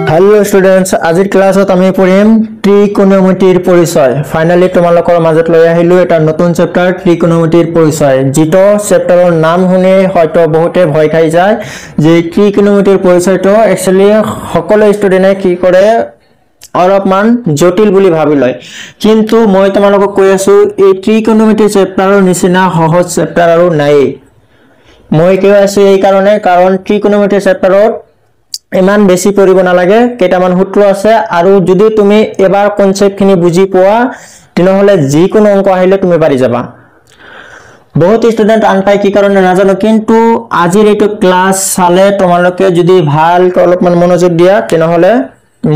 Hello students, आजिर क्लासत आमी पढ़िम त्रिकोणमितिर परिचय। Finally तुम्हालोकर माजत লৈ আহিলো এটা নতুন চ্যাপ্টার त्रिकोणमितिर परिचय। जितो চ্যাপ্টাৰৰ নাম শুনি হয়তো বহুতে ভয় খাই যায় যে त्रिकोणमितिर परिचयটো एक्चुअली সকলো স্টুডেন্টে কি কৰে অলপমান জটিল বুলি ভাবি লয়, কিন্তু মই তোমালোকক কৈ আছো এই त्रिकोणमितिर চ্যাপ্টাৰৰ নিচিনা সহজ চ্যাপ্টাৰ আৰু নাই। মই কৈ আছো এই কাৰণে কাৰণ त्रिकोणमितिर চ্যাপ্টাৰত ইমান বেছি পঢ়িব নালাগে, কেইটামান সূত্ৰ আছে আৰু যদি তুমি এবাৰ কনসেপ্টখিনি বুজি পোৱা তেনেহলে যিকোনো অংক আহিলে তুমি পাৰি যাবা। বহুত স্টুডেন্ট আনপাই কি কাৰণে নাজানো, কিন্তু আজিৰ এইটো ক্লাস চালে তোমালোকে যদি ভালকৈ অলপমান মনোযোগ দিয়া তেনেহলে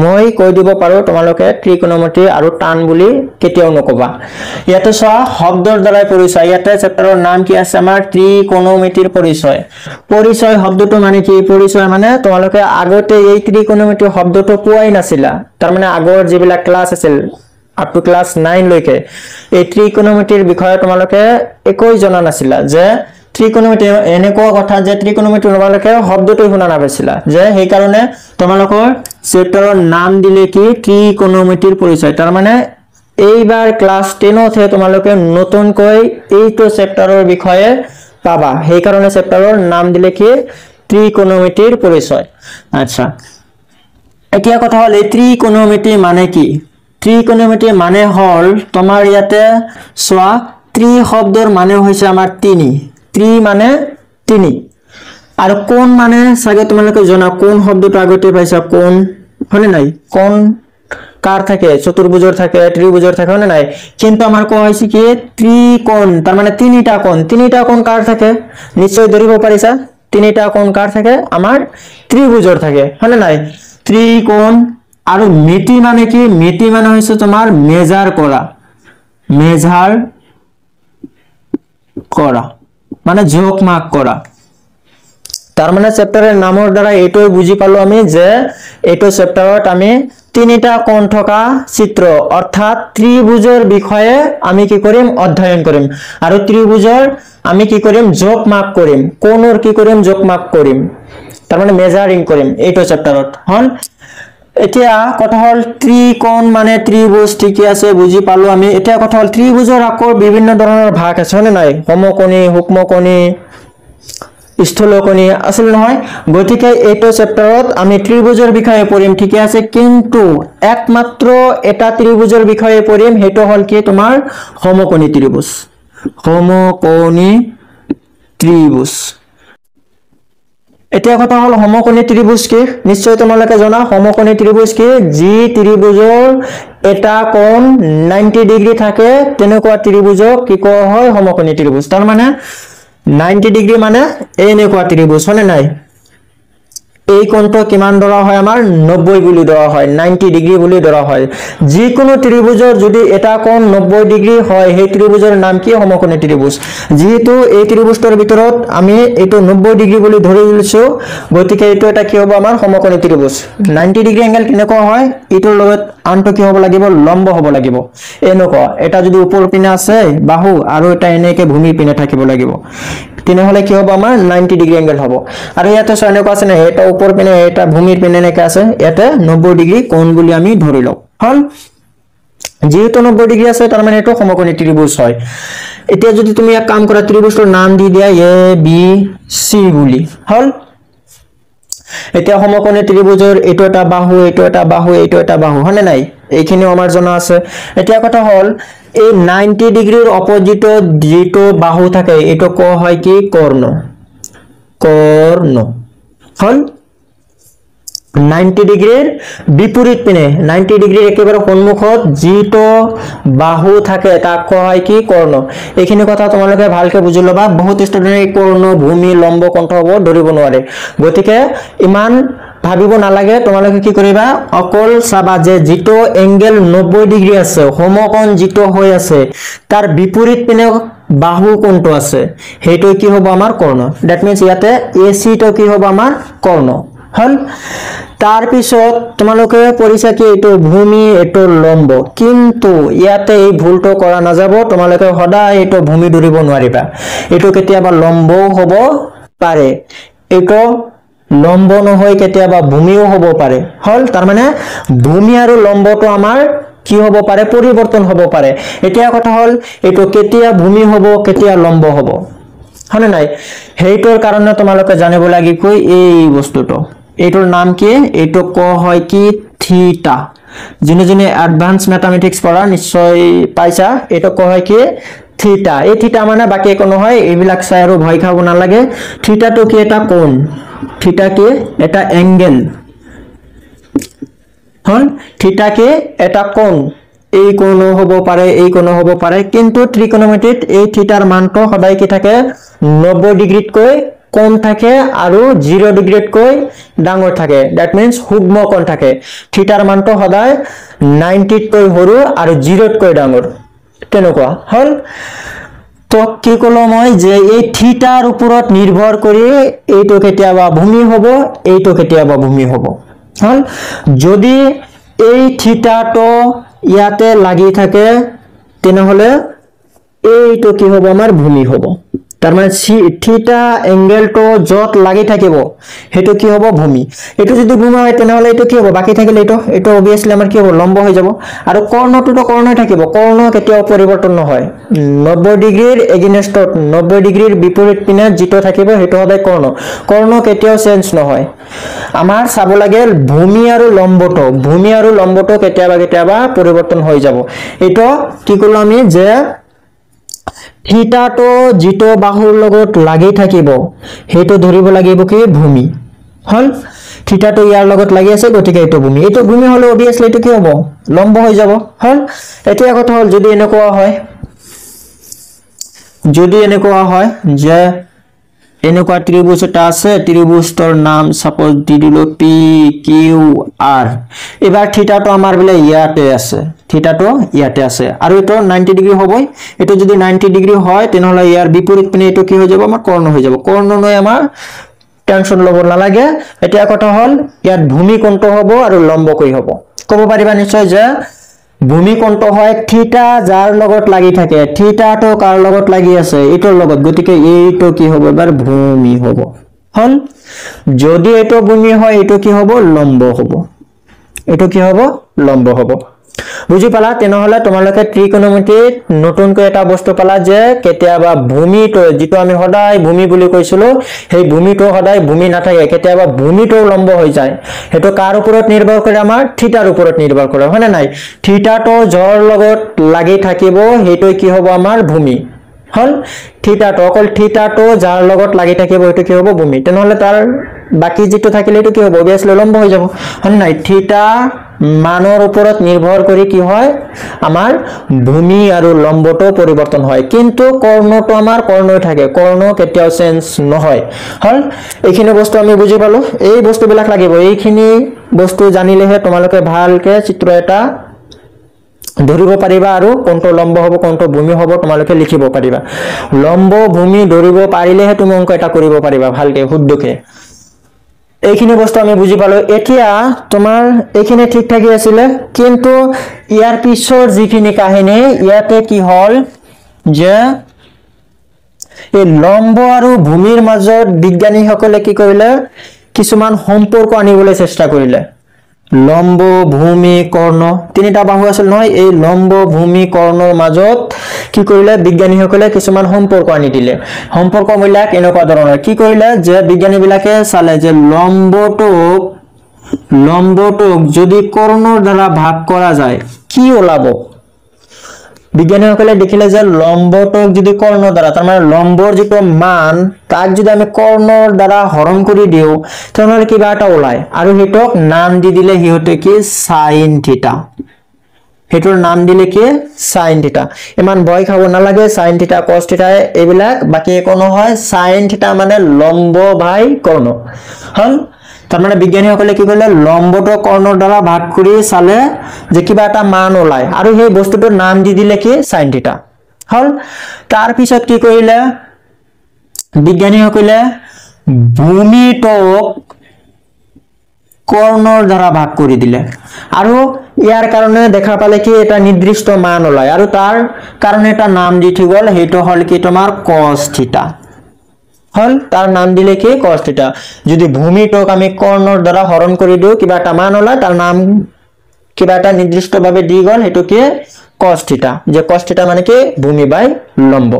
মই কৈ দিব পাৰো তোমালোকে ত্ৰিকোণমিতি আৰু টান বুলি কেতিয়াও নকবা। ইয়াতে চোৱা শব্দৰ দ্বাৰাই পৰিচয়। ইয়াতে চ্যাপ্টাৰৰ নাম কি আছে আমাৰ ত্ৰিকোণমিতিৰ পৰিচয়। পৰিচয় শব্দটো মানে কি? পৰিচয় মানে তোমালোকে আগতে এই ত্ৰিকোণমিতি শব্দটো পোৱাই নাছিলা, তাৰ মানে আগৰ যিবিলাক ক্লাস আছিল আপ টু ক্লাস 9 লৈকে এই ত্ৰিকোণমিতিৰ বিষয়ে তোমালোকে একোই জনা নাছিলা যে त्रिकोणमिति এনেকুৱা কথা যে त्रिकोणमिति তোমালোকে শব্দটো শুনা নাপাইছিলা, যে সেই কাৰণে তোমালোকৰ চ্যাপ্টাৰৰ নাম দিলে কি त्रिकोणमितिर পৰিচয়। তাৰ মানে এইবাৰ ক্লাস 10 তে তোমালোকে নতুনকৈ এইটো চ্যাপ্টাৰৰ বিষয়ে পাবা, সেই কাৰণে চ্যাপ্টাৰৰ নাম দিলে কি त्रिकोणमितिर পৰিচয়। আচ্ছা, এতিয়া কথা হ'ল এই त्रिकोणमिति মানে কি? त्रिकोणमिति মানে হ'ল তোমাৰ ইয়াতে সোৱা ত্ৰি শব্দৰ মানে হৈছে আমাৰ তিনি। ত্ৰি মানে তিনি আৰু কোণ মানে সাগে তোমালোকে জানা, কোণ শব্দটো আগতে পাইছা, কোণ হয়নে নাই? কোণ কার থাকে? চতুৰ্ভুজৰ থাকে, ত্ৰিভুজৰ থাকে হয়নে নাই? কিন্তু আমাৰ কোৱা হৈছে কি ত্ৰিকোণ, তাৰ মানে তিনিটা কোণ। তিনিটা কোণ কাৰ থাকে? নিশ্চয় ধৰিব পাৰিছা। তিনিটা কোণ কাৰ থাকে? আমাৰ ত্ৰিভুজৰ থাকে হয়নে নাই? ত্ৰিকোণ। আৰু মিতি মানে কি? মিতি মানে হৈছে তোমাৰ মেজাৰ কৰা, মেজাৰ কৰা মানে যোগ মাক কৰা। তাৰ মানে চ্যাপ্টাৰেৰ নামৰ দ্বাৰা এইটোই বুঝি পালো আমি যে এইটো চ্যাপ্টাৰত আমি তিনিটা কোণ থকা চিত্ৰ অৰ্থাৎ ত্ৰিভুজৰ বিষয়ে আমি কি কৰিম? অধ্যয়ন কৰিম। আৰু ত্ৰিভুজৰ আমি কি কৰিম? যোগ মাক কৰিম। কোণৰ কি কৰিম? যোগ মাক কৰিম, তাৰ মানে মেজাৰিং কৰিম এইটো চ্যাপ্টাৰত। হল এতিয়া কথা হল ত্ৰিকোণ মানে ত্ৰিভুজ, ঠিকই আছে বুঝি পালো আমি। এতিয়া কথা হল ত্ৰিভুজৰ আকৌ বিভিন্ন ধৰণৰ ভাগ আছে হয়নে নাই? সমকোণী, সূক্ষ্মকোণী, স্থূলকোণী আছিল নহয়? গতিকে এইটো চ্যাপ্টাৰত আমি ত্ৰিভুজৰ বিষয়ে পঢ়িম, ঠিক আছে, কিন্তু একমাত্ৰ এটা ত্ৰিভুজৰ বিষয়ে পঢ়িম, হেটো হল কি তোমাৰ সমকোণী ত্ৰিভুজ। সমকোণী ত্ৰিভুজ। এতিয়া কথা হল সমকোণী ত্ৰিভুজ কি? নিশ্চয় তোমালোকে জানা সমকোণী ত্ৰিভুজ কি? যি ত্ৰিভুজৰ এটা কোণ 90 ডিগ্ৰী থাকে তেনেকুৱা ত্ৰিভুজক কি কোৱা হয়? সমকোণী ত্ৰিভুজ। তাৰ মানে 90 ডিগ্ৰী মানে এনেকুৱা ত্ৰিভুজ হয়নে নাই? এই কোণটো কিমান ধৰা হয়? আমাৰ 90 বুলি ধৰা হয়, 90 ডিগ্ৰী বুলি ধৰা হয়। যিকোনো ত্ৰিভুজৰ যদি এটা কোণ 90 ডিগ্ৰী হয় সেই ত্ৰিভুজৰ নাম কি? সমকোণী ত্ৰিভুজ। যেহেতু এই ত্ৰিভুজৰ ভিতৰত আমি এইটো 90 ডিগ্ৰী বুলি ধৰি লৈছো, গতিকে এইটো এটা কি হ'ব? আমাৰ সমকোণী ত্ৰিভুজ। 90 ডিগ্ৰী এংগেল কেনেকুৱা হয়? এইটোৰ লগত আনটো কি হ'ব লাগিব? লম্ব হ'ব লাগিব। এনেকুৱা এটা যদি ওপৰ পিনে আছে বাহু আৰু এটা এনেকে ভূমি পিনে থাকিব লাগিব, তেনেহলে কি হ'ব? আমাৰ 90 ডিগ্ৰী এংগেল হ'ব। আৰু ইয়াতে এনেকুৱা আছে না, এটা ওপৰ পিনে এটা ভূমিৰ পিনে এনেকে আছে, ইয়াতে 90 ডিগ্ৰী কোণ বুলি আমি ধৰি লওঁ। হল যেহেতু 90 ডিগ্ৰী আছে তাৰ মানে এইটো সমকোণী ত্ৰিভুজ হয়। এতিয়া যদি তুমি এক কাম কৰা ত্ৰিভুজৰ নাম দি দিয়া এ বি সি বুলি। হল এতিয়া সমকোণী ত্ৰিভুজৰ এইটো এটা বাহু, এইটো এটা বাহু, এইটো এটা বাহু হয়নে নাই? এইখিনি আমাৰ জনা আছে। এতিয়া কথা হল এই 90 ডিগ্ৰীৰ অপজিটত যেটো বাহু থাকে এইটো কোৱা হয় কি? কৰ্ণ। কৰ্ণ। হল 90 ডিগ্ৰীৰ বিপৰীত পিনে 90 ডিগ্ৰীৰ একেবাৰে সন্মুখত যেটো বাহু থাকে তাক কোৱা হয় কি? কৰ্ণ। এইখিনি কথা তোমালোকে ভালকে বুজি লবা। বহুত ষ্টুডেন্টে কৰ্ণ, ভূমি, লম্ব, কণ্ঠ হ'ব ধৰিব নোৱাৰে, গতিকে ইমান ভাবিব নালাগে। তোমালোকে কি কৰিবা? অকল চাবা যে যেটো এংগেল 90 ডিগ্ৰী আছে, সমকোণ যেটো হৈ আছে তাৰ বিপৰীত পিনে বাহু কোণটো আছে, সেইটো কি হ'ব? আমাৰ কৰ্ণ। দ্যাট মিন্স ইয়াতে এসি টো কি হ'ব? আমাৰ কৰ্ণ। হল তার পিছত তোমালোকে পঢ়িছা কি এইটো ভূমি, এইটো লম্ব, কিন্তু ইয়াতে এই ভুলটো কৰা নাযাব। তোমালোকে সদায় এইটো ভূমি ধৰিব নোৱাৰিবা, এইটো কেতিয়াবা লম্বও হ'ব পাৰে। এইটো লম্ব নহয় কেতিয়াবা ভূমিও হ'ব পাৰে হল তাৰ মানে ভূমি আৰু লম্বটো আমাৰ কি হ'ব পাৰে পৰিৱৰ্তন হ'ব পাৰে এতিয়া কথা হল এটো কেতিয়া ভূমি হ'ব কেতিয়া লম্ব হ'ব হনে নাই হেইটোৰ কাৰণে তোমালোকে জানিব লাগিব এই বস্তুটো এটোৰ নাম কি এটো ক হয় কি থিটা যিনে যিনে এডভান্স ম্যাথমেটিক্স পঢ়া নিশ্চয় পাইছা এটো ক হয় কি থিটা এই থিটা মানে বাকি কোনো হয় এইবিলাক চাই আৰু ভয় খাব না লাগে থিটা তো কি এটা কোণ থিটা কি এটা অ্যাঙ্গেল হল থিটা কি এটা কোণ এই কোণ হ'ব পাৰে কিন্তু ত্ৰিকোণমিতিত এই থিটাৰ মানটো সদায় কি থাকে 90 ডিগ্ৰীত কৈ কোণ থাকে আৰু 0 ডিগ্ৰীত কৈ ডাঙৰ থাকে দ্যাট মিন্স হুগ্ম কোণ থাকে থিটাৰ মানটো সদায় 90 ত কৈ সৰু আৰু 0 ত কৈ ডাঙৰ তেনেকুৱা হল তো কি কলো মই যে এই থিটাৰ ওপৰত নিৰ্ভৰ কৰি এইটো কেতিয়াবা ভূমি হ'ব এইটো কেতিয়াবা ভূমি হ'ব হল যদি এই থিটাটো ইয়াতে লাগি থাকে তেনেহলে এইটো কি হ'ব আমাৰ ভূমি হ'ব তাৰ মানে থিটা এঙ্গেলটো যত লাগি থাকিব হেতু কি হ'ব ভূমি এটো যদি ভূমি হয় তেনেহলে এটো কি হ'ব বাকি থাকিলে এটো obviously আমাৰ কি হ'ব লম্ব হৈ যাব আৰু কৰ্ণটো তো কৰ্ণই থাকিব কৰ্ণ কেতিয়াও পৰিৱৰ্তন নহয় 90 ডিগ্ৰীৰ এগেইনষ্টত 90 ডিগ্ৰীৰ বিপৰীত পিনে যেটো থাকিব হেতু হবে কৰ্ণ কেতিয়াও চেঞ্জ নহয় আমাৰ চাব লাগে ভূমি আৰু লম্বটো কেতিয়াবা পৰিৱৰ্তন হৈ যাব এটো কি কলো আমি যে থিটা তো যেটো বাহুৰ লগত লাগি থাকিব হেতু ধৰিব লাগিব কি ভূমি হল থিটা তো ইয়াৰ লগত লাগি আছে গতিকে এটো ভূমি হলে obviously এটো কি হ'ব লম্ব হৈ যাব হল এতিয়া কথা হল যদি এনেকুৱা হয় যে এনেকুৱা ত্ৰিভুজ এটা আছে ত্ৰিভুজৰ নাম সাপোজ দি দিলো পি কিউ আৰ এবাৰ থিটাটো আমাৰ বলে ইয়াতে আছে থিটাটো ইয়াতে আছে আৰু এটো 90 ডিগ্ৰী হ'বই এটো যদি 90 ডিগ্ৰী হয় তেনেহলে ইয়াৰ বিপৰীত পিনে এটো কি হৈ যাব আমাৰ কৰ্ণ হৈ যাব কৰ্ণ নয় আমাৰ টেনশন লব নালাগে এতিয়া কথা হল ইয়াত ভূমি কোণটো হ'ব আৰু লম্ব কই হ'ব কব পাৰিবা নিশ্চয় যে ভূমি কোণটো হয় থিটা যাৰ লগত লাগি থাকে থিটাটো কাৰ লগত লাগি আছে এটোৰ লগত গতিকে এইটো কি হ'ব এবাৰ ভূমি হ'ব হল যদি এটো ভূমি হয় এটো কি হ'ব লম্ব হ'ব এটো কি হ'ব লম্ব হ'ব বুজি পালা তেনেহলে তোমালোকে ত্ৰিকোণমিতিত নতুনকৈ এটা বস্তু পালা যে কেতিয়াবা ভূমিটো যেটো আমি সদায় ভূমি বুলি কৈছিলো সেই ভূমিটো সদায় ভূমি নাথাকে কেতিয়াবা ভূমিটো লম্ব হৈ যায় হেতু কাৰ ওপৰত নিৰ্ভৰ কৰে আমাৰ থিটাৰ ওপৰত নিৰ্ভৰ কৰে হয়নে নাই থিটাটো জৰ লগত লাগি থাকিব হেতু কি হ'ব আমাৰ ভূমি হল থিটাটো অকল থিটাটো যাৰ লগত লাগি থাকিব এটো কি হ'ব ভূমি তেনেহলে তাৰ বাকি যেটো থাকিলে এটো কি হ'ব obviously লম্ব হৈ যাব হল নাই থিটা মানৰ ওপৰত নিৰ্ভৰ কৰি কি হয় আমাৰ ভূমি আৰু লম্বটো পৰিৱৰ্তন হয় কিন্তু কৰ্ণটো আমাৰ কৰ্ণই থাকে কৰ্ণ কেতিয়াও চেঞ্জ নহয় হল এইখিনি বস্তু আমি বুজি পালো এই বস্তুবিলাক লাগিব এইখিনি বস্তু জানিলেহে তোমালোকে ভালকে চিত্ৰ এটা ধৰিব পাৰিবা আৰু কোনটো লম্ব হ'ব কোনটো ভূমি হ'ব তোমালোকে লিখিব পাৰিবা লম্ব ভূমি ধৰিব পাৰিলেহে তুমি অংক এটা কৰিব পাৰিবা ভালকে শুদ্ধকে এইখিনি বস্তু আমি বুজি পালো এতিয়া তোমাৰ এইখিনি ঠিক থাকি আছিল কিন্তু ইয়াৰ পিছৰ যিখিনি কাহিনী ইয়াতে কি হল যে এই লম্ব আৰু ভূমিৰ মাজত বিজ্ঞানীসকলে কি কৰিলে কিছুমান সম্পৰ্ক আনিবলৈ চেষ্টা কৰিলে লম্ব ভূমি কৰ্ণ তিনিটা বাহু আছিল নহয় এই লম্ব ভূমি কৰ্ণৰ মাজত কি কৰিলে বিজ্ঞানীসকলে কিছুমান সম্পৰ্ক আনি দিলে সম্পৰ্কবিলাক এনেকুৱা ধৰণৰ কি কৰিলে যে বিজ্ঞানীবিলাকে চালে যে লম্বটোক যদি কৰ্ণৰ দ্বাৰা ভাগ কৰা যায় কি ওলাব বিজ্ঞানীসকলে দেখিলে যে লম্বটোক যদি কৰ্ণৰ দ্বাৰা তাৰ মানে লম্বৰ যেটো মান তাক যদি আমি কৰ্ণৰ দ্বাৰা হৰণ কৰি দিও তেনেহলে কিবা এটা ওলাই আৰু হেতক নাম দি দিলে হিহতে কি sin থিটা হেতৰ নাম দিলে কি sin থিটা ইমান ভয় খাব নালাগে sin থিটা cos থিটা এইবিলাক বাকি কোনো হয় sin থিটা মানে লম্ব বাই কৰ্ণ হল তাৰ মানে বিজ্ঞানীসকলে কি কৰিলে লম্বটো কৰ্ণৰ দ্বাৰা ভাগ কৰি চালে যে কিবা এটা মান ওলাই আৰু সেই বস্তুটোৰ নাম দি দিলে কি sin থিটা হল তাৰ পিছত কি কৰিলে বিজ্ঞানীসকলে ভূমিটোক কৰ্ণৰ দ্বাৰা ভাগ কৰি দিলে আৰু ইয়াৰ কাৰণে দেখা পালে কি এটা নিৰ্দিষ্ট মান ওলাই আৰু তাৰ কাৰণে এটা নাম দি থি গল হেটো হল কি তোমাৰ cos থিটা হল তাৰ নাম দিলে কি cos থিটা যদি ভূমিটোক আমি কৰ্ণৰ দ্বাৰা হৰণ কৰি দিও কিবা এটা মান ওলাই তাৰ নাম কিবা এটা নিৰ্দিষ্টভাৱে দি গল হেতু কি cos থিটা যে cos থিটা মানে কি ভূমি বাই লম্ব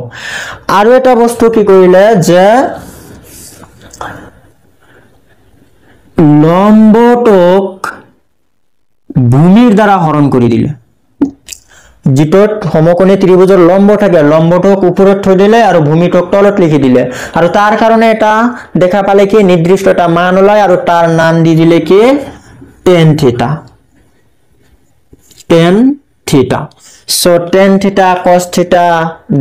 আৰু এটা বস্তু কি কৰিলে যে লম্বটোক ভূমিৰ দ্বাৰা হৰণ কৰি দিলে जिटोत समकोणी त्रिभुजर लम्ब থাকে লম্বটোক উপৰত থৈ দিলে আৰু ভূমিটোক তলত লিখি দিলে আৰু তাৰ কাৰণে এটা দেখা পালে কি নিৰ্দিষ্ট এটা মান ওলাই আৰু তাৰ নাম দি দিলে কি tan থিটা সো tan থিটা cos থিটা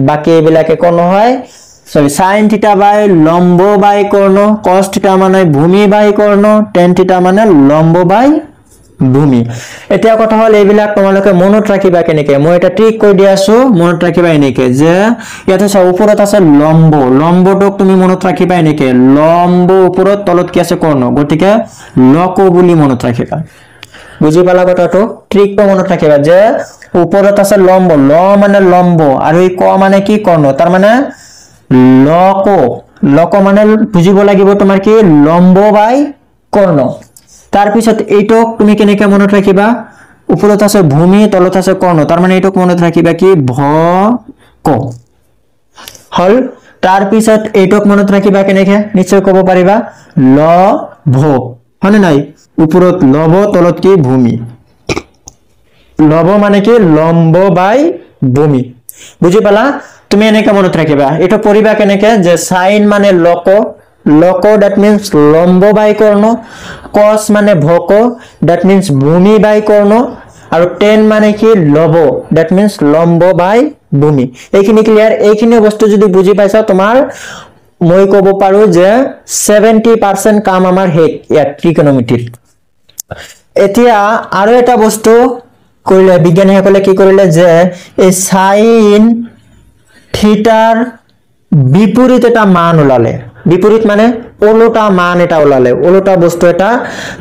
বাকি এবিলাকে কোন হয় সরি sin থিটা বাই লম্ব বাই কর্ণ cos থিটা মানে ভূমি বাই কর্ণ tan থিটা মানে লম্ব বাই ভূমি এতিয়া কথা হল এইবিলাক তোমালোকে মনত ৰাখিবা কেনেকে মই এটা ট্ৰিক কৈ দি আছো মনত ৰাখিবা এনেকে যে ইয়াতে সব ওপৰত আছে লম্বটোক তুমি মনত ৰাখিবা এনেকে লম্ব ওপৰত তলত কি আছে কৰ্ণ গতিকে লক বুলি মনত ৰাখিবা বুজি পালা কথাটো ট্ৰিকটো মনত ৰাখিবা যে ওপৰত আছে লম্ব ল মানে লম্ব আৰু এই ক মানে কি কৰ্ণ তাৰ মানে লক মানে বুজিব লাগিব তোমাৰ কি লম্ব বাই কৰ্ণ তাৰ পিছত এইটোক তুমি কেনেকে মনত ৰাখিবা উপৰত আছে ভূমি তলত আছে কৰ্ণ তাৰ মানে এইটোক মনত ৰাখিবা কি ভ ক হল তাৰ পিছত এইটোক মনত ৰাখিবা কেনেকে নিশ্চয় ক'ব পাৰিবা ল ভ হনে নাই উপৰত লব তলত কি ভূমি লব মানে কি লম্ব বাই ভূমি বুজি পালা তুমি এনেকে মনত ৰাখিবা এটা পঢ়িবা কেনেকে যে sin মানে লক that means লম্ব বাই কর্ণ cos মানে ভক that means ভূমি বাই কর্ণ আৰু tan মানে কি লব that means লম্ব বাই ভূমি এইখিনি ক্লিয়ার এইখিনি বস্তু যদি বুজি পাইছা তোমাৰ মই ক'ব পাৰো যে 70% কাম আমাৰ হেক ইয়া ট্ৰিকোনোমেট্ৰিৰ এতিয়া আৰু এটা বস্তু কৰিলে বিজ্ঞানীসকলে কি কৰিলে যে এই sin থিটাৰ বিপৰীত এটা মান ওলালে বিপৰীত মানে ওলোটা মান এটা ওলালে ওলোটা বস্তু এটা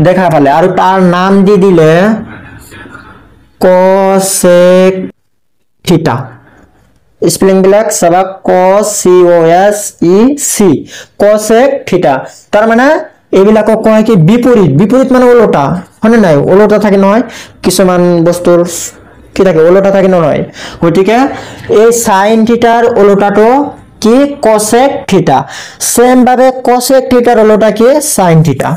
দেখা পালে আৰু তাৰ নাম দি দিলে cosec থিটা স্পেলিং বিলাক সবা cos c o s e c cosec থিটা তাৰ মানে এইবিলাক কয় কি বিপৰীত মানে ওলোটা হনে নাই ওলোটা থাকে নহয় কিছুমান বস্তুৰ কি থাকে ওলোটা থাকে নহয় গতিকে এই sin থিটাৰ ওলোটাটো কি cosec থিটা সেম ভাবে cosec থিটাৰ ওলোটা কি sin থিটা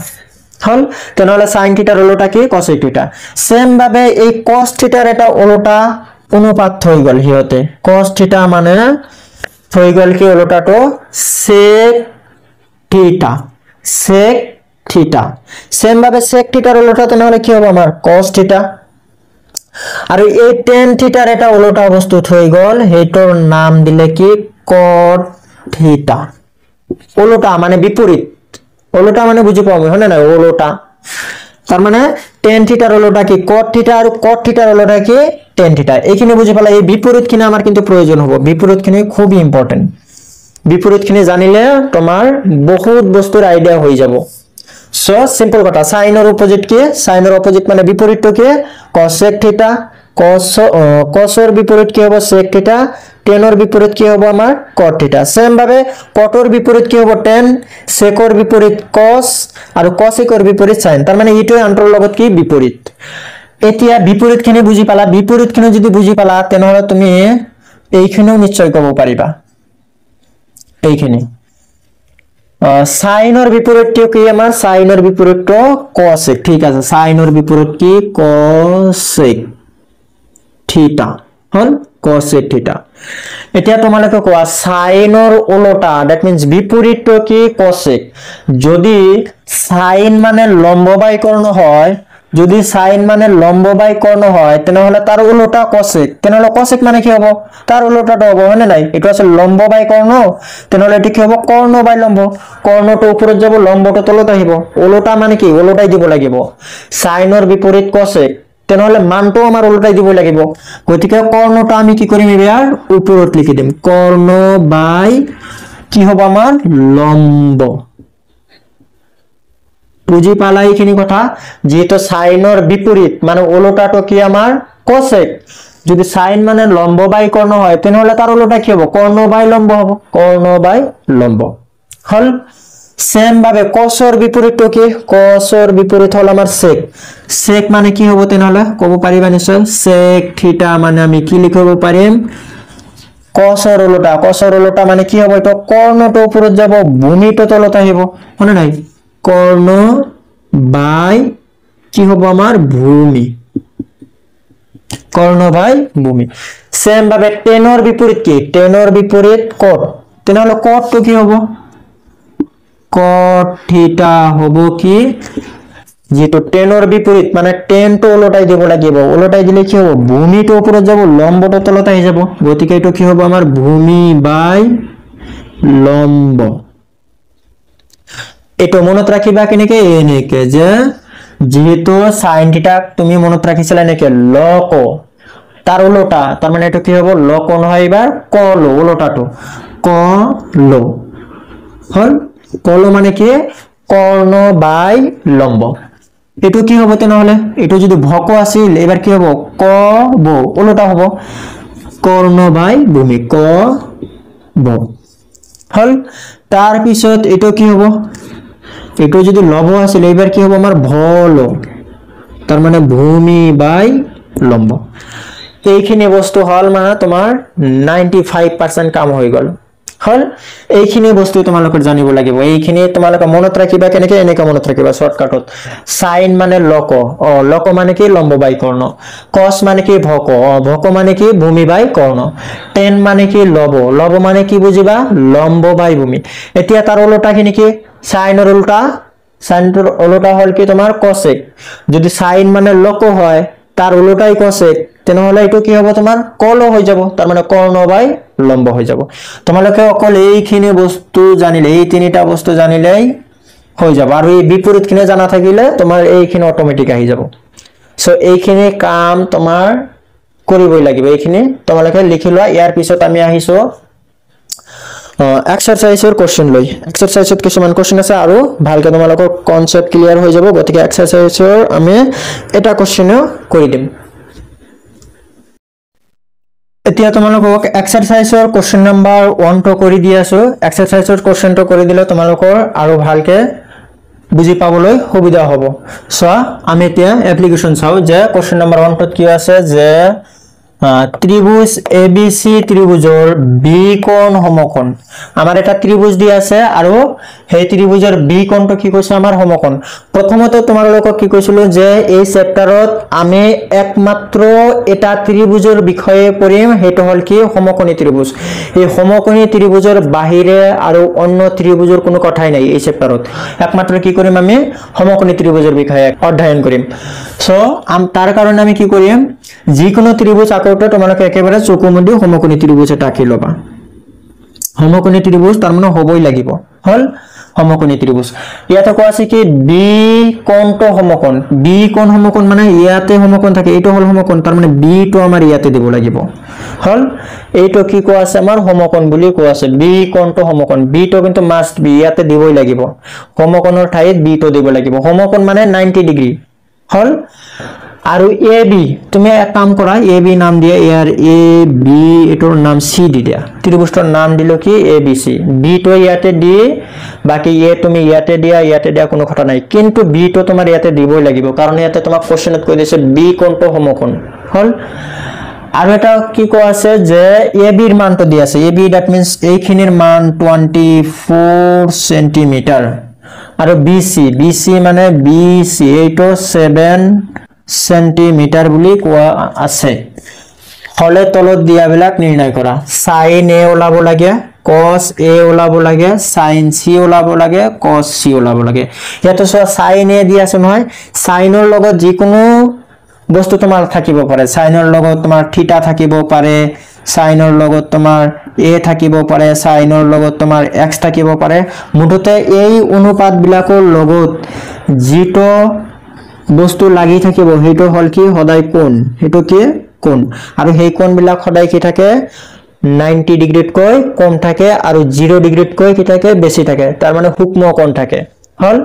হল তেনেহলে sin থিটাৰ ওলোটা কি cosec থিটা সেম ভাবে এই cos থিটাৰ এটা ওলোটা অনুপাত হৈ গল হিয়তে cos থিটা মানে হৈ গল কি ওলোটাটো sec থিটা সেম ভাবে sec থিটাৰ ওলোটা তেনেহলে কি হ'ব আমাৰ cos থিটা আৰু এই tan থিটাৰ এটা ওলোটা বস্তু হৈ গল হেতৰ নাম দিলে কি cot থিটা ওলোটা মানে বিপরীত ওলোটা মানে বুঝি পাও হনে না ওলোটা তার মানে tan থিটার ওলোটা কি cot থিটা আর cot থিটার ওলোটা কি tan থিটা এইখিনি বুঝি পালা এই বিপরীতখিনি আমার কিন্তু প্রয়োজন হবে বিপরীতখিনি খুব ইম্পর্টেন্ট বিপরীতখিনি জানিলে তোমার বহুত বস্তুর আইডিয়া হৈ যাব সো সিম্পল কথা সাইনৰ অপোজিট কি সাইনৰ অপোজিট মানে বিপৰীতটো কি cosec থিটা cosৰ বিপৰীত কি হ'ব sec থিটা টেনৰ বিপৰীত কি হ'ব আমাৰ cot থিটা সেম ভাবে cotৰ বিপৰীত কি হ'ব tan secৰ বিপৰীত cos আৰু cosecৰ বিপৰীত sin তাৰ মানে ইটো আন্তৰ লগত কি বিপৰীত এতিয়া বিপৰীতখিনি বুজি পালা বিপৰীতখিনি যদি বুজি পালা তেনহলে তুমি এইখিনিও নিশ্চয় ক'ব পাৰিবা এইখিনি সাইনৰ বিপৰীতটো কি আমাৰ সাইনৰ বিপৰীতটো cosec ঠিক আছে সাইনৰ বিপৰীত কি cosec থিটা হল cosec থিটা এতিয়া তোমালোকে কোৱা সাইনৰ ওলোটা দ্যাট মিন্স বিপৰীতটো কি cosec যদি সাইন মানে লম্ব বাই কৰ্ণ হয় যদি সাইন মানে লম্ব বাই কৰ্ণ হয় তেনেহলে তাৰ ওলোটা cosec তেনেহলে cosec মানে কি হ'ব তাৰ ওলোটাটো হ'ব হয়নে নাই এটো আছে লম্ব বাই কৰ্ণ তেনেহলে এটো কি হ'ব কৰ্ণ বাই লম্ব কৰ্ণটো ওপৰত যাব লম্বটো তলত আহিব ওলোটা মানে কি ওলোটাই দিব লাগিব সাইনৰ বিপৰীত cosec তেনেহলে মানটো আমাৰ উল্টাই দিব লাগিব গতিকে কৰ্ণটো আমি কি কৰিম ইয়াৰ ওপৰত লিখি দিম কৰ্ণ বাই কি হ'ব আমাৰ লম্ব বুজি পালা এইখিনি কথা যেটো সাইনৰ বিপৰীত মানে উল্টাটো কি আমাৰ cosec যদি সাইন মানে লম্ব বাই কৰ্ণ হয় তেনেহলে তাৰ উল্টা কি হ'ব কৰ্ণ বাই লম্ব হ'ব কৰ্ণ বাই লম্ব হল সেম ভাবে কসৰ বিপৰীতটো কি কসৰ বিপৰীত হল আমাৰ sec sec মানে কি হ'ব তেনহলে ক'ব পাৰিবা নিশ্চয় sec থিটা মানে আমি কি লিখিব পাৰিম কসৰ ওলোটা মানে কি হ'ব এটা কৰ্ণটো ওপৰত যাব ভূমিটো তলত আহিব হয়নে নাই কৰ্ণ বাই কি হ'ব আমাৰ ভূমি কৰ্ণ বাই ভূমি সেম ভাবে টেনৰ বিপৰীত কি টেনৰ বিপৰীত কট তেনহলে কটটো কি হ'ব cot theta হবো কি যেটো টেনৰ বিপৰীত মানে টেন টো ওলটাই দিব লাগিব ওলটাই দিলে কি হ'ব ভূমিটো ওপৰত যাব লম্বটো তলত আহি যাব গতিকে এটো কি হ'ব আমাৰ ভূমি বাই লম্ব এটো মনত ৰাখিবা কেনেকে এনেকে যে যেহেতু sin থিটা তুমি মনত ৰাখিছিলা নেকি লক তাৰ ওলটা তাৰ মানে এটো কি হ'ব লক নহয় এবাৰ কল ওলটাটো কল হল কল মানে কি কর্ণ বাই লম্ব এটো কি হ'ব তেনহলে এটো যদি ভক আছিল এবাৰ কি হ'ব ক ব ওলটা হ'ব কর্ণ বাই ভূমি ক ব হল তার পিছত এটো কি হ'ব এটো যদি লব আছিল এবাৰ কি হ'ব আমাৰ ভল তাৰ মানে ভূমি বাই লম্ব এইখিনি বস্তু হল মানে তোমাৰ 95% কাম হৈ গল হল এইখিনি বস্তু তোমালোকৰ জানিব লাগিব এইখিনি তোমালোক মনত ৰাখিবা কেনেকে এনেকা মনত ৰাখিবা শর্টকাটত sin মানে লক লক মানে কি লম্ব বাই কর্ণ cos মানে কি ভক ভক মানে কি ভূমি বাই কর্ণ tan মানে কি লব লব মানে কি বুজিবা লম্ব বাই ভূমি এতিয়া তার উল্টাখিনি কি sin এর উল্টা sin এর উল্টা হল কি তোমার cosec যদি sin মানে লক হয় তার উল্টাই cosec তেনহলে এটো কি হ'ব তোমাৰ কল হৈ যাব তাৰ মানে কৰ্ণ বাই লম্ব হৈ যাব তোমালোকে অকল এইখিনি বস্তু জানিলে এই তিনিটা বস্তু জানিলেই হৈ যাব আৰু এই বিপৰীতখিনি জানা থাকিলে তোমাৰ এইখিনি অটোমেটিক আহি যাব সো এইখিনি কাম তোমাৰ কৰিবই লাগিব এইখিনি তোমালোকে লিখি লোৱা ইয়াৰ পিছত আমি আহিছো এক্সাৰসাইজৰ কোশ্চেন লৈ এক্সাৰসাইজত কিছুমান কোশ্চেন আছে আৰু ভালকে তোমালোকৰ কনসেপ্ট ক্লিয়াৰ হৈ যাব গতিকে এক্সাৰসাইজৰ আমি এটা কোশ্চেনও কৰি দিম এতিয়া তোমালোকক এক্সাৰসাইজৰ কোশ্চেন নাম্বাৰ 1 টো কৰি দি আছো এক্সাৰসাইজৰ কোশ্চেন টো কৰি দিলে তোমালোকৰ আৰু ভালকে বুজি পাবলৈ সুবিধা হ'ব সো আমি এতিয়া এপ্লিকেশন চাও যে কোশ্চেন নাম্বার 1 ত কি আছে যে ত্রিভুজ এবিসি ত্ৰিভুজৰ বি কোণ সমকোণ আমাৰ এটা ত্ৰিভুজ দি আছে আৰু সেই ত্ৰিভুজৰ বি কোণটো কি কৈছে আমাৰ সমকোণ প্ৰথমতে তোমালোকক কি কৈছিল যে এই চেপ্টাৰত আমি একমাত্ৰ এটা ত্ৰিভুজৰ বিষয়ে পঢ়িম হেটো হল কি সমকোণী ত্ৰিভুজ এই সমকোণী ত্ৰিভুজৰ বাহিৰে আৰু অন্য ত্ৰিভুজৰ কোনো কথাই নাই এই চেপ্টাৰত একমাত্ৰ কি কৰিম আমি সমকোণী ত্ৰিভুজৰ বিষয়ে অধ্যয়ন কৰিম সো তাৰ কাৰণে আমি কি কৰিম যিকোনো ত্ৰিভুজ আকৌতে তোমালোকে একেবাৰে চকু মুদি সমকোণী ত্ৰিভুজ এটা আঁকি লবা সমকোণী ত্ৰিভুজ তাৰ মানে হবই লাগিব হল সমকোণী ত্ৰিভুজ ইয়াতে কোৱা আছে কি বি কোণটো সমকোণ বি কোণ সমকোণ মানে ইয়াতে সমকোণ থাকে এইটো হল সমকোণ তাৰ মানে বি টো আমাৰ ইয়াতে দিব লাগিব হল এইটো কি কোৱা আছে আমাৰ সমকোণ বুলি কোৱা আছে বি কোণটো সমকোণ বি টো কিন্তু মাস্ট বি ইয়াতে দিবই লাগিব সমকোণৰ ঠাইত বি টো দিব লাগিব সমকোণ মানে 90 ডিগ্ৰী হল আৰু এ বি তুমি এক কাম কৰা এ বি নাম দিয়া ইয়াৰ এ বি এটোৰ নাম সি দি দিয়া ত্ৰিভুজৰ নাম দিলো কি এ বি সি বি টো ইয়াতে দি বাকি এ তুমি ইয়াতে দিয়া কোনো কথা নাই কিন্তু বি টো তোমাৰ ইয়াতে দিবই লাগিব কাৰণ ইয়াতে তোমাক কোশ্চেনত কৈ দিছে বি কোণটো সমকোণ হল আৰু এটা কি কোৱা আছে যে এ বি ৰ মানটো দি আছে এ বি দ্যাট মিন্স এইখিনিৰ মান 24 সেন্টিমিটাৰ আৰু বিসি মানে বিসি এইটো 7 সেন্টিমিটাৰ বুলি কোৱা আছে হলে তলত দিয়াবিলাক নিৰ্ণয় কৰা sin a ওলাব লাগে cos a ওলাব লাগে sin c ওলাব লাগে cos c ওলাব লাগে ইয়াতে sin a দি আছে নহয় sin ৰ লগত যিকোনো বস্তু তোমাৰ থাকিব পাৰে sin ৰ লগত তোমাৰ থিটা থাকিব পাৰে sin ৰ লগত তোমাৰ a থাকিব পাৰে sin ৰ লগত তোমাৰ x থাকিব পাৰে মুঠতে এই অনুপাত বিলাকৰ লগত যিটো বস্তু লাগি থাকিব হেটো হল কি সদায় কোণ হেটো কি কোণ আৰু সেই কোণ বিলাক সদায় কি থাকে 90 ডিগ্ৰীত কৈ কম থাকে আৰু 0 ডিগ্ৰীত কৈ কি থাকে বেছি থাকে তাৰ মানে সূক্ষ্ম কোণ থাকে হল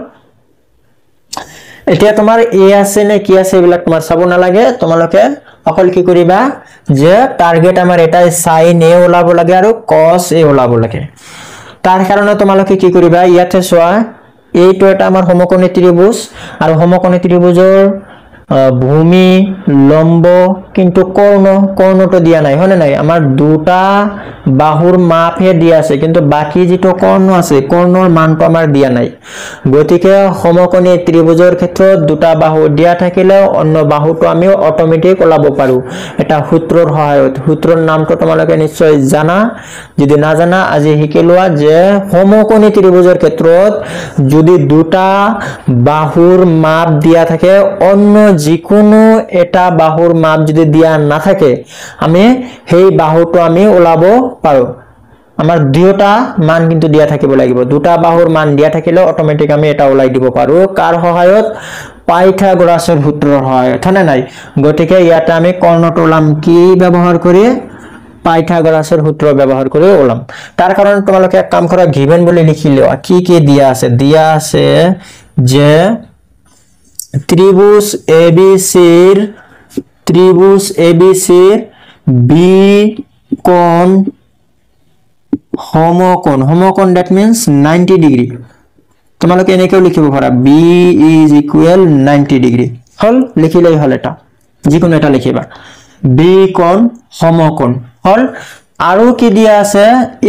এতিয়া তোমাৰ এ আছে নে কি আছে এইবিলাক তোমাৰ চাব নালাগে তোমালোকে অকল কি কৰিবা যে টাৰ্গেট আমাৰ এটাই sin a ওলাব লাগে আৰু cos a ওলাব লাগে তাৰ কাৰণে তোমালোকে কি কৰিবা ইয়াতে চোৱা এইটো এটা আমাৰ সমকোণী ত্ৰিভুজ আৰু সমকোণী ত্ৰিভুজৰ ভূমি লম্ব কিন্তু কৰ্ণটো দিয়া নাই হয়নে নাই আমাৰ দুটা বাহুৰ মাপহে দিয়া আছে কিন্তু বাকি যেটো কৰ্ণ আছে কৰ্ণৰ মানটো আমাৰ দিয়া নাই গতিকে সমকোণী ত্ৰিভুজৰ ক্ষেত্ৰত দুটা বাহু দিয়া থাকিলে অন্য বাহুটো আমি অটোমেটিক ওলাব পাৰো এটা সূত্ৰৰ সহায়ত সূত্ৰৰ নামটো তোমালোকে নিশ্চয় জানা যদি না জানা আজি শিকি লোৱা যে সমকোণী ত্ৰিভুজৰ ক্ষেত্ৰত যদি দুটা বাহুৰ মাপ দিয়া থাকে অন্য যিকোনো এটা বাহুৰ মাপ যদি দিয়া না থাকে আমি সেই বাহুটো আমি ওলাব পাৰো আমাৰ দুটা মান কিন্তু দিয়া থাকিব লাগিব দুটা বাহুৰ মান দিয়া থাকিলে অটোমেটিক আমি এটা ওলাই দিব পাৰো কাৰ সহায়ত পাইথাগোৰাছৰ সূত্ৰৰ সহায়ত হয়নে নাই গতিকে ইয়াতে আমি কৰ্ণটো ওলাম কি ব্যৱহাৰ কৰি পাইথাগোৰাছৰ সূত্র ব্যবহার করে ওলাম তার কারণে তোমালোকে এক কাম করা গিভেন বলে লিখি লও কি কি দিয়া আছে যে ত্রিভুজ এবিসির বি কোণ সমকোণ that means 90 ডিগ্রি তোমালোকে এনেকেও লিখিব পারা b is equal 90 ডিগ্রি হল লিখিলেই হল এটা যিকোনো এটা লিখিবা b কোণ সমকোণ হল আৰু কি দিয়া আছে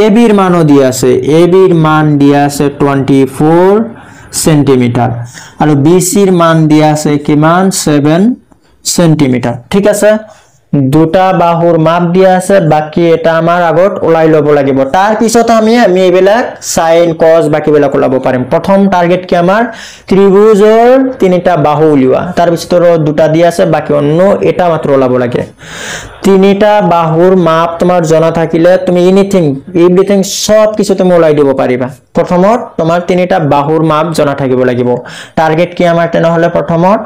ab এৰ মানও দিয়া আছে ab এৰ মান দিয়া আছে 24 সেন্টিমিটাৰ আৰু bc এৰ মান দিয়া আছে কিমান 7 সেন্টিমিটাৰ ঠিক আছে দুটা বাহুৰ মাপ দিয়া আছে বাকি এটা আমাৰ আগত ওলাই লব লাগিব তাৰ পিছত আমি এইবিলাক sin cos বাকি বেলা ওলাব পাৰিম প্ৰথম টাৰ্গেট কি আমাৰ ত্ৰিভুজৰ তিনিটা বাহু উলিওৱা তাৰ পিছত দুটা দিয়া আছে বাকি অন্য এটা মাত্ৰ ওলাব লাগে তিনিটা বাহুৰ মাপ তোমাৰ জনা থাকিলে তুমি এভৰিথিং সব কিছু তুমি ওলাই দিব পাৰিবা প্ৰথমত তোমাৰ তিনিটা বাহুৰ মাপ জনা থাকিব লাগিব টাৰ্গেট কি আমাৰ তেনেহলে প্ৰথমত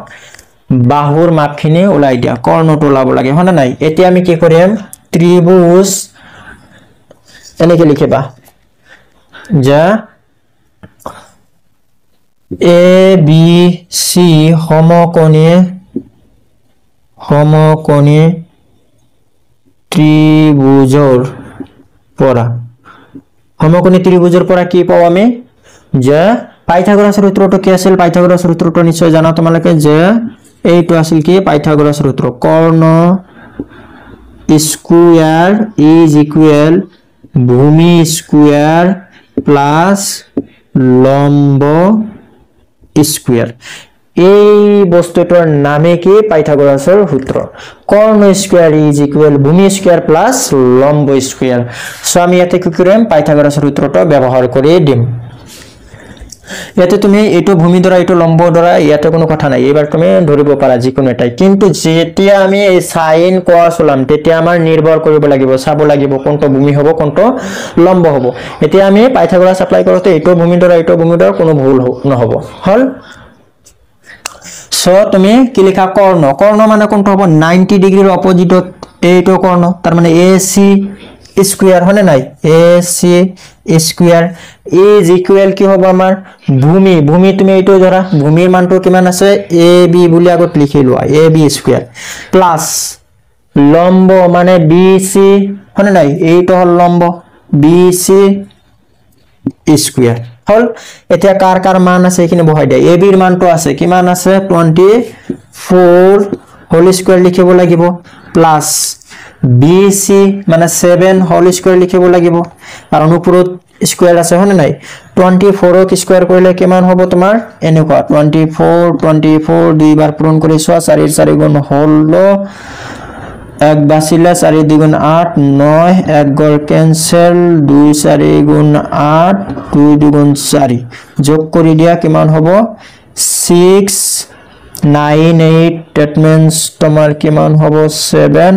বাহুৰ মাপখিনি ওলাই দিয়া কৰ্ণটো ওলাব লাগে হয়নে নাই এতিয়া আমি কি কৰিম ত্ৰিভুজ এনেকে লিখিবা যে এ বি সি সমকোণী ত্ৰিভুজৰ পৰা কি পাও আমি যে পাইথাগোৰাছৰ সূত্ৰটো কি আছিল পাইথাগোৰাছৰ সূত্ৰটো নিশ্চয় জানা তোমালোকে যে এইটো আছিল কি পাইথাগোৰাছৰ সূত্ৰ কৰ্ণ স্কয়াৰ ইজ ইকুয়াল ভূমি স্কয়াৰ প্লাস লম্ব স্কয়াৰ এই বস্তুটোৰ নামে কি পাইথাগোৰাছৰ সূত্ৰ কৰ্ণ স্কয়াৰ ইজ ইকুয়াল ভূমি স্কয়াৰ প্লাস লম্ব স্কয়াৰ সো আমি ইয়াতে কি কৰিম পাইথাগোৰাছৰ সূত্ৰটো ব্যৱহাৰ কৰি দিম ইয়াতে তুমি এটো ভূমি দ্বাৰা এটো লম্ব দ্বাৰা ইয়াতে কোনো কথা নাই এবাৰ তুমি ধৰিব পাৰা যিকোনো এটাই কিন্তু যেতিয়া আমি এই sin cos ওলাম তেতিয়া আমাৰ নিৰ্ভৰ কৰিব লাগিব চাব লাগিব কোনটো ভূমি হ'ব কোনটো লম্ব হ'ব এতিয়া আমি পাইথাগোৰাছ এপ্লাই কৰোতে এটো ভূমি দ্বাৰা কোনো ভুল নহব হল সো তুমি কি লিখা কৰ্ণ মানে কোনটো হ'ব 90 ডিগ্ৰীৰ অপজিটত এইটো কৰ্ণ তাৰ মানে AC স্কয়াৰ হনে নাই AC স্কয়াৰ ইজ ইকুয়াল কি হ'ব আমাৰ ভূমি তুমি এইটো ধৰা ভূমিৰ মানটো কিমান আছে AB বুলি আগত লিখি লোৱা AB স্কয়ার প্লাস লম্ব মানে BC হনে নাই এইটো হল লম্ব BC স্কয়ার হল এতিয়া কাৰ মান আছে এখিনি বহাই দিয়া AB এর মানটো আছে কিমান আছে 24 হোল স্কয়ার লিখিব লাগিব প্লাস BC মানে 7 হোল স্কয়ার লিখিব লাগিব আৰু ওপৰত স্কয়াৰ আছে হনে নাই 24 ক স্কয়াৰ কৰিলে কিমান হ'ব তোমাৰ এনেকুৱা 24 দুইবাৰ পূৰণ কৰি চোৱা 4 গুণ হল 1 বাছিলা 4 2 8 9 1 গল ক্যান্সেল 2 4 গুণ 8 2 2 4 যোগ কৰি দিয়া কিমান হ'ব 6 9 8 that means তোমাৰ কিমান হ'ব 7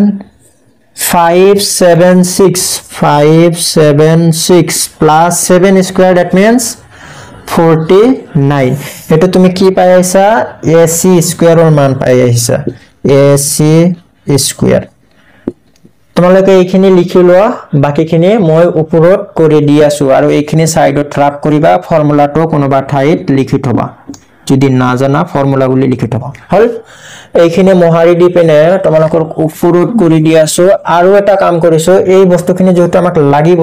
576 plus 7 square that means 49 এটো তুমি কি পাই আইছা AC square এর মান পাই আইছা AC square তোমালোকে এইখিনি লিখি লোৱা বাকিখিনি মই ওপৰত কৰি দি আছো আৰু এইখিনি সাইডত ট্ৰাপ কৰিবা ফৰ্মুলাটো কোনোবা ঠাইত লিখি থবা যদি না জানা ফৰ্মুলাগুলি লিখি থবা হল এইখিনি মহাৰি দি পেনে তোমালোকৰ ওপৰত কৰি দি আছো আৰু এটা কাম কৰিছো এই বস্তুখিনি যেটো আমাক লাগিব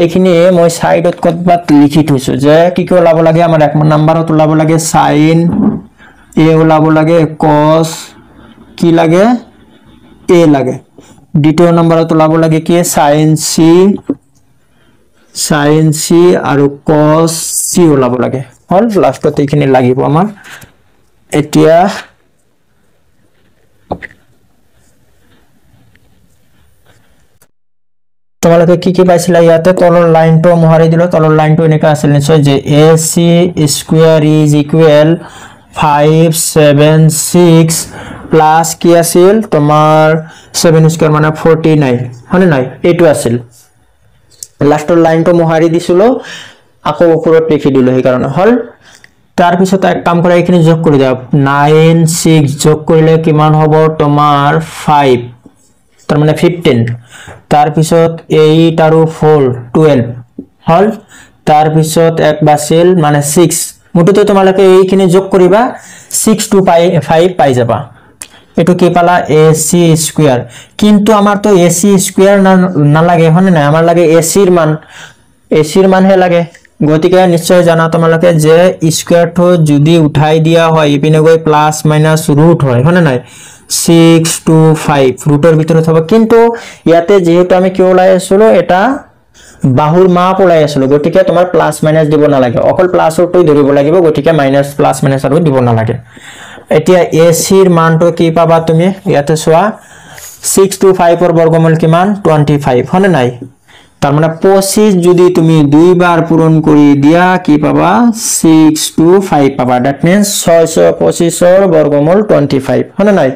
এইখিনি মই সাইডত কতবাত লিখি থৈছো যে কি কি ওলাব লাগে আমাৰ এক নম্বৰত ওলাব লাগে sin a ওলাব লাগে cos কি লাগে a লাগে দ্বিতীয় নম্বৰত ওলাব লাগে কি sin c আৰু cos c ওলাব লাগে হল লাষ্টত এইখিনি লাগিব আমাৰ এতিয়া তোমালোকে কি কি পাইছিলা ইয়াতে তলৰ লাইনটো মহাৰি দিলো তলৰ লাইনটো এনেকা আছিল নিশ্চয় যে ac square is equal 576 plus কি আছিল তোমাৰ 7 স্কয়াৰ মানে 49 হনে নাই এটো আছিল লাষ্টৰ লাইনটো মহাৰি দিছিলো আকৌ ওপৰত লিখি দিলো সেই কাৰণে হল তাৰ পিছত এক কাম কৰা এইখিনি যোগ কৰি দাও 9 6 যোগ কৰিলে কিমান হ'ব তোমাৰ 5 তাৰ মানে 15 তাৰ পিছত 8 আৰু 4 12 হল তাৰ পিছত এক বাছিল মানে 6 মুঠতে তোমালোকে এইখিনি যোগ কৰিবা 6 to 5 পাই যাবা এটো কি পালা ac স্কয়াৰ কিন্তু আমাৰ তো ac স্কয়াৰ না লাগে হনে না আমাৰ লাগে ac ৰ মান হে লাগে গতিকে নিশ্চয় জানা তোমালোকে যে স্কয়াৰ তো যদি উঠাই দিয়া হয় ইপিনে গৈ প্লাস মাইনাস ৰুট হয় হনে নাই 6 to 5 ৰুটৰ ভিতৰত হ'ব কিন্তু ইয়াতে যেহেতু আমি কি ওলাই আছিলো এটা বাহুৰ মাপ ওলাই আছিলো গতিকে তোমাৰ প্লাস মাইনাস দিব না লাগে অকল প্লাসৰ টই ধৰিব লাগিব গতিকে মাইনাস প্লাস মাইনাস আৰু দিব না লাগে এতিয়া ac ৰ মানটো কি পাবা তুমি ইয়াতে চোৱা 6 to 5 ৰ বৰ্গমূল কিমান 25 হনে নাই তাৰ মানে 25 যদি তুমি দুইবাৰ পূৰণ কৰি দিয়া কি পাবা 6 to 5 পাবা দ্যাট মিন্স 625 ৰ বৰ্গমূল 25 হনে নাই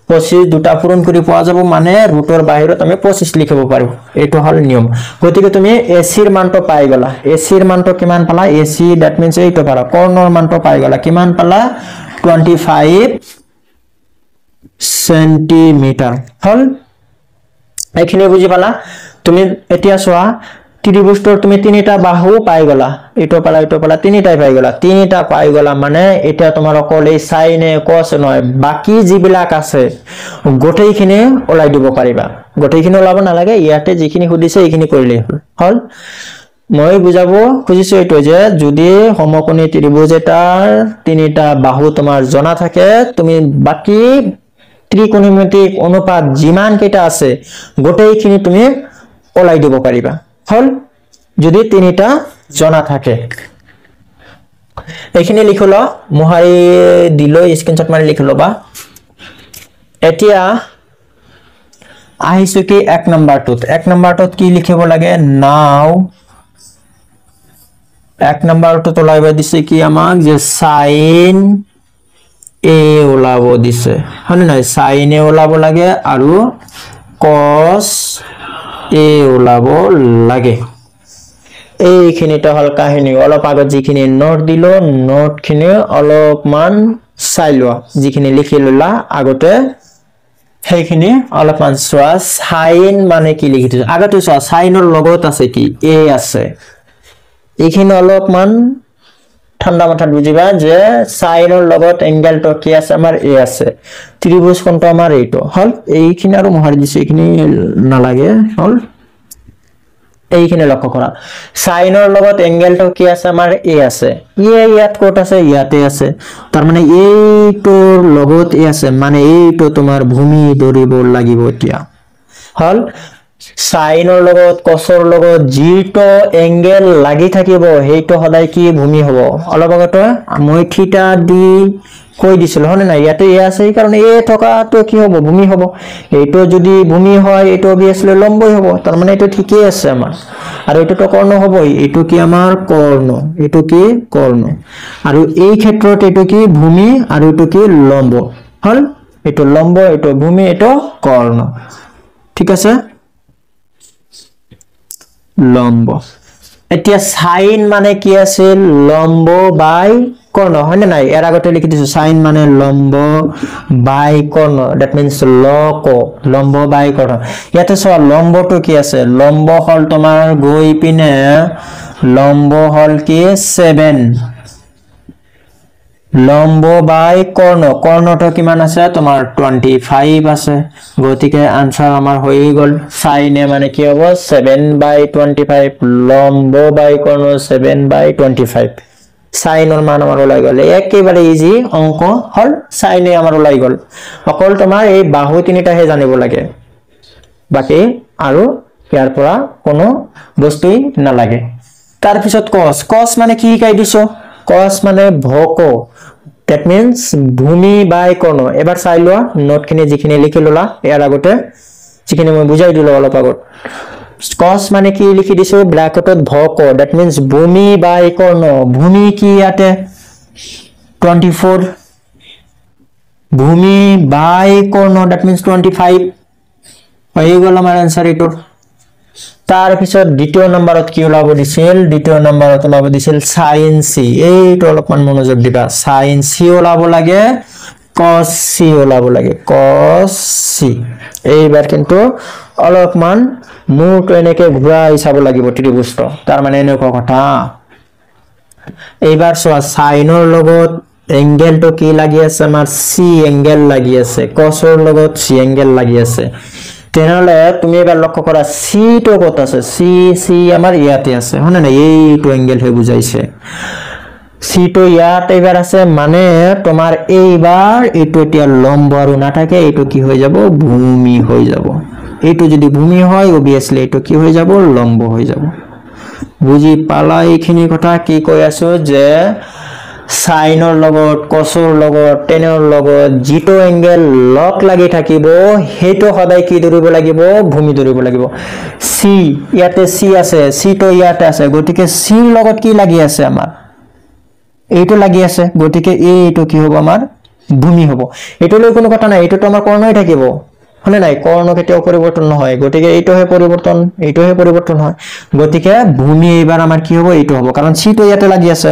25 দুটা পূৰণ কৰি পোৱা যাব মানে ৰুটৰ বাহিৰত আমি 25 লিখিব পাৰো এটো হল নিয়ম গতিকে তুমি ac ৰ মানটো পাই গলা ac ৰ মানটো কিমান পালা ac দ্যাট মিন্স এইটো পালা কৰ্ণৰ মানটো পাই গলা কিমান পালা 25 সেন্টিমিটাৰ হল এইখিনি বুজি পালা তুমি এতিয়া চোৱা ত্ৰিভুজৰ তুমি তিনিটা বাহু পাই গলা এটো পালা তিনিটাই পাই গলা তিনিটা পাই গলা মানে এটা তোমাৰ অকল এই sin cos নহয় বাকি যিবিলাক আছে গোটেইখিনি ওলাই দিব পাৰিবা গোটেইখিনি ওলাব না লাগে ইয়াতে যিখিনি খুদিছে এইখিনি কৰিলে হল মই বুজাব খুজিছো এটো যে যদি সমকোণী ত্ৰিভুজ এটাৰ তিনিটা বাহু তোমাৰ জনা থাকে তুমি বাকি ত্ৰিকোণমিতিক অনুপাত যিমান কেটা আছে গোটেইখিনি তুমি ওলাই দিব পাৰিবা হল যদি তিনিটা জনা থাকে এইখিনি লিখল মহাৰি দিলো স্ক্ৰিনশ্বট মাৰি লিখলো বা এতিয়া আহিছো কি এক নম্বৰটোত কি লিখিব লাগে নাও এক নম্বৰটো তোলাইব দিছে কি আমাক যে sin a ওলাব দিছে হনে নাই sin a ওলাব লাগে আৰু cos a ওলাব লাগে এইখিনিটা হল কাহিনী অলপ আগত যিখিনি নোট দিলো নোটখিনি অলপমান চাই লোৱা যিখিনি লিখি ললা আগতে সেইখিনি অলপমান চোৱা sin মানে কি লিখি দিছো আগতে চোৱা sin ৰ লগত আছে কি a আছে এইখিনি অলপমান ঠান্ডা মাথাত বুজিবা যে sin ৰ লগত এংগেলটো কি আছে আমাৰ a আছে ত্ৰিভুজ কোণটো আমাৰ এইটো হল এইখিনি আৰু মহাৰি দিছে এইখিনি নালাগে হল এইখিনি লক্ষ্য কৰা sin ৰ লগত এংগেলটো কি আছে আমাৰ a আছে ইয়াত কোট আছে ইয়াতে আছে তাৰ মানে এইটোৰ লগত a আছে মানে এইটো তোমাৰ ভূমি ধৰিব লাগিব এতিয়া হল sin ৰ লগত cos ৰ লগত যিটো এংগেল লাগি থাকিব হেইটো সদায় কি ভূমি হ'ব অলপ আগতে মই থিটা দি কৈ দিছিল হনে নাই ইয়াতে এ আছে এই কাৰণে এ থকাটো কি হ'ব ভূমি হ'ব এইটো যদি ভূমি হয় এইটো অবিয়াসলি লম্বই হ'ব তাৰ মানে এইটো ঠিকই আছে আমাৰ আৰু এইটো তো কৰ্ণ হ'বই এইটো কি আমাৰ কৰ্ণ এইটো কি কৰ্ণ আৰু এই ক্ষেত্ৰত এইটো কি ভূমি আৰু এইটো কি লম্ব হল এইটো লম্ব এইটো ভূমি এইটো কৰ্ণ ঠিক আছে লম্ব এতিয়া sin মানে কি আছিল লম্ব বাই কৰ্ণ হয় নাই এৰ আগতে লিখি দিছো sin মানে লম্ব বাই কৰ্ণ দ্যাট মিন্স লম্ব বাই কৰ্ণ ইয়াতে চোৱা লম্বটো কি আছে লম্ব হল তোমাৰ গৈ পিনে লম্ব হল কি 7 লম্ব বাই কৰ্ণ কৰ্ণটো কিমান আছে তোমাৰ 25 আছে গতিকে আনসাৰ আমাৰ হৈ গল সাইনে মানে কি হ'ব 7/25 লম্ব বাই কৰ্ণ 7/25 সাইনৰ মান আমাৰ ওলাই গল একেবাৰে ইজি অংক হল সাইনে আমাৰ ওলাই গল অকল তোমাৰ এই বাহু তিনিটাহে জানিব লাগে বাকি আৰু ইয়াৰ পৰা কোনো বস্তুই নালাগে তাৰ পিছত cos মানে কি শিকাই দিছো cos মানে ভক that means ভূমি বাই কৰ্ণ এবাৰ চাই লোৱা নোটখিনি যিখিনি লিখি ললা ইয়াৰ আগতে যিখিনি মই বুজাই দিলো অলপ আগত cos মানে কি লিখি দিছো ব্ৰ্যাকেটত ভক that means ভূমি বাই কৰ্ণ ভূমি কি ইয়াতে 24 ভূমি বাই কৰ্ণ that means 25 হৈ গল আমাৰ आंसर এটো तार पिছত দ্বিতীয় নম্বৰত কি ওলাব দিছিল দ্বিতীয় নম্বৰত ওলাব দিছিল sin c এইটো অলপমান মনোযোগ দিবা sin c ওলাব লাগে cos c ওলাব লাগে cos c এইবাৰ কিন্তু অলপমান মুটো এনেকে ঘুৰাই চাব লাগিব ত্ৰিভুজটো তাৰ মানে এনেকুৱা কথা এইবাৰ চোৱা সাইনৰ লগত এঙ্গেলটো কি লাগি আছে আমাৰ c এঙ্গেল লাগি আছে cosৰ লগত c এঙ্গেল লাগি আছে তেনেহলে তুমি এবাৰ লক্ষ্য কৰা c তো কত আছে c আমাৰ ইয়াতে আছে হনে না এইটো এঙ্গেল হে বুজাইছে c তো ইয়াতে এবাৰ আছে মানে তোমাৰ এইবাৰ এইটো এতিয়া লম্ব আৰু না থাকে এইটো কি হৈ যাব ভূমি হৈ যাব এইটো যদি ভূমি হয় obviously এইটো কি হৈ যাব লম্ব হৈ যাব বুজি পালা এইখিনি কথা কি কৈ আছো যে সাইনৰ লগত cosৰ লগত টেনৰ লগত জিটো এঙ্গেল লক লাগি থাকিব হেটো সদায় কি ধৰিব লাগিব ভূমি ধৰিব লাগিব c ইয়াতে c আছে c তো ইয়াতে আছে গতিকে c ৰ লগত কি লাগি আছে আমাৰ এইটো লাগি আছে গতিকে এইটো কি হ'ব আমাৰ ভূমি হ'ব এটো লৈ কোনো কথা নাই এটো তো আমাৰ কৰ্ণই থাকিব হনে নাই কৰ্ণ কেতিয়াও পৰিৱৰ্তন নহয় গতিকে এইটোহে পৰিৱৰ্তন হয় গতিকে ভূমি এবাৰ আমাৰ কি হ'ব এইটো হ'ব কাৰণ c তো ইয়াতে লাগি আছে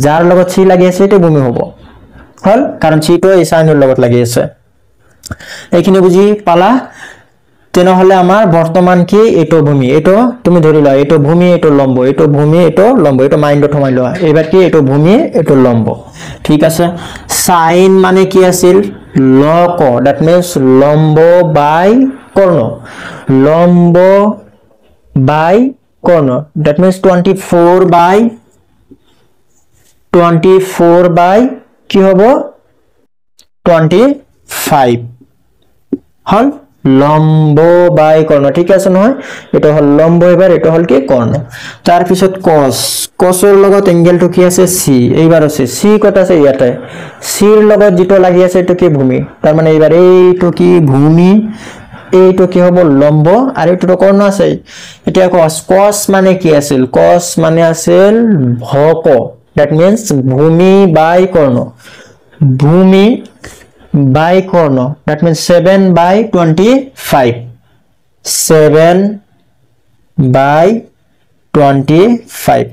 যাৰ লগত c লাগি আছে এটো ভূমি হ'ব হল কাৰণ c তো এই সাইনৰ লগত লাগি আছে এইখিনি বুজি পালা তেনেহলে আমাৰ বৰ্তমান কি এটো ভূমি এটো তুমি ধৰি লোৱা এটো ভূমি এটো লম্ব এটো ভূমি এটো লম্ব এটো মাইন্ডত থমাই লোৱা এবাৰ কি এটো ভূমি এটো লম্ব ঠিক আছে সাইন মানে কি আছিল লক that means লম্ব বাই কৰ্ণ লম্ব বাই কৰ্ণ that means 24 বাই কি হ'ব 25 হল লম্ব বাই কৰ্ণ ঠিক আছে নহয় এটা হল লম্ব এবাৰ এটা হল কি কৰ্ণ তাৰ পিছত cosৰ লগত এঙ্গেলটো কি আছে c এইবাৰ আছে c কত আছে ইয়াতে c ৰ লগত যেটো লাগি আছে এটো কি ভূমি তাৰ মানে এইবাৰ এইটো কি ভূমি এইটো কি হ'ব লম্ব আৰু এটো কৰ্ণ আছে এতিয়া cos মানে কি আছিল cos মানে আছিল ভক that means ভূমি বাই কৰ্ণ ভূমি by corner that means 7/25 7/25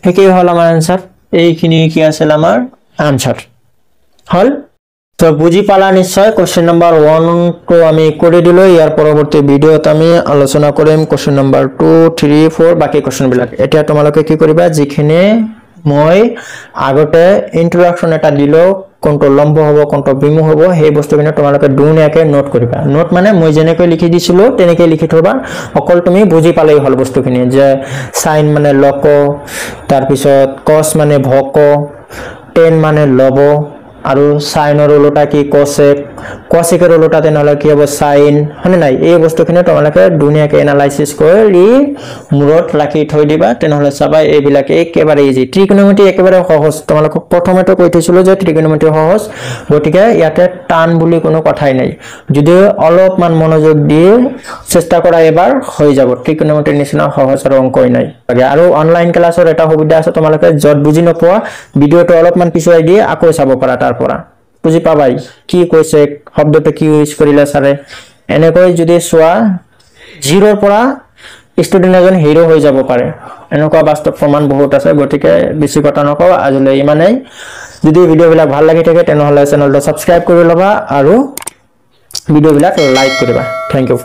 একে হল আমাৰ आंसर এইখিনি কি আছিল আমাৰ आंसर হল তো বুজি পালা নিশ্চয় কোশ্চেন নাম্বাৰ 1 তো আমি কৰি দিলো ইয়াৰ পৰৱৰ্তী ভিডিওত আমি আলোচনা কৰিম কোশ্চেন নাম্বাৰ 2 3 4 বাকি কোশ্চেন বিলাক এতিয়া তোমালোকে কি কৰিবা যিখিনি মই আগতে ইন্ট্ৰোডাকশন এটা দিলো কোনটো লম্ব হ'ব কোনটো বিমু হ'ব সেই বস্তুখিনি তোমালোকে দুনিয়াকে নোট কৰিবা নোট মানে মই যেনেকৈ লিখি দিছিলো তেনেকৈ লিখি থবা অকল তুমি বুজি পালেই হল বস্তুখিনি যে সাইন মানে লক তাৰ পিছত cos মানে ভক টেন মানে লব আৰু সাইনৰ উলটা কি cosecৰ উলটা তেনেহলে কি হ'ব সাইন হনে নাই এই বস্তুখিনি তোমালোকে দুনিয়াকে এনালাইসিস কৰি মূৰত ৰাখি থৈ দিবা তেনেহলে সবাই এইবিলাক একেবাৰে ইজি ত্ৰিকোণমিতি একেবাৰে সহজ তোমালোকক প্ৰথমতে কৈ থৈছিলো যে ত্ৰিকোণমিতি সহজ গতিকে ইয়াতে টান বুলি কোনো কথাই নাই যদি অলপমান মনোযোগ দি চেষ্টা কৰা এবাৰ হৈ যাব ত্ৰিকোণমিতিৰ নিচিনা সহজ আৰু অংকই নাই আৰু অনলাইন ক্লাছৰ এটা সুবিধা আছে তোমালোকে যত বুজি নপোৱা ভিডিওটো অলপমান পিছুৱাই দি আকৌ চাব পাৰা তাৰ পৰা বুজি পাবাই কি কৈছে শব্দটো কি ইউজ কৰিলা সাৰে এনেকৈ যদি সোৱা 0 ৰ পৰা ষ্টুডেন্ট এজন হিৰো হৈ যাব পাৰে এনেকুৱা বাস্তৱ প্ৰমাণ বহুত আছে গতিকে বেছি কথা নকও আজিলৈ ইমানেই যদি ভিডিওবিলাক ভাল লাগি থাকে তেনেহলে চেনেলটো সাবস্ক্ৰাইব কৰি লবা আৰু ভিডিওবিলাক লাইক কৰিবা থ্যাংক ইউ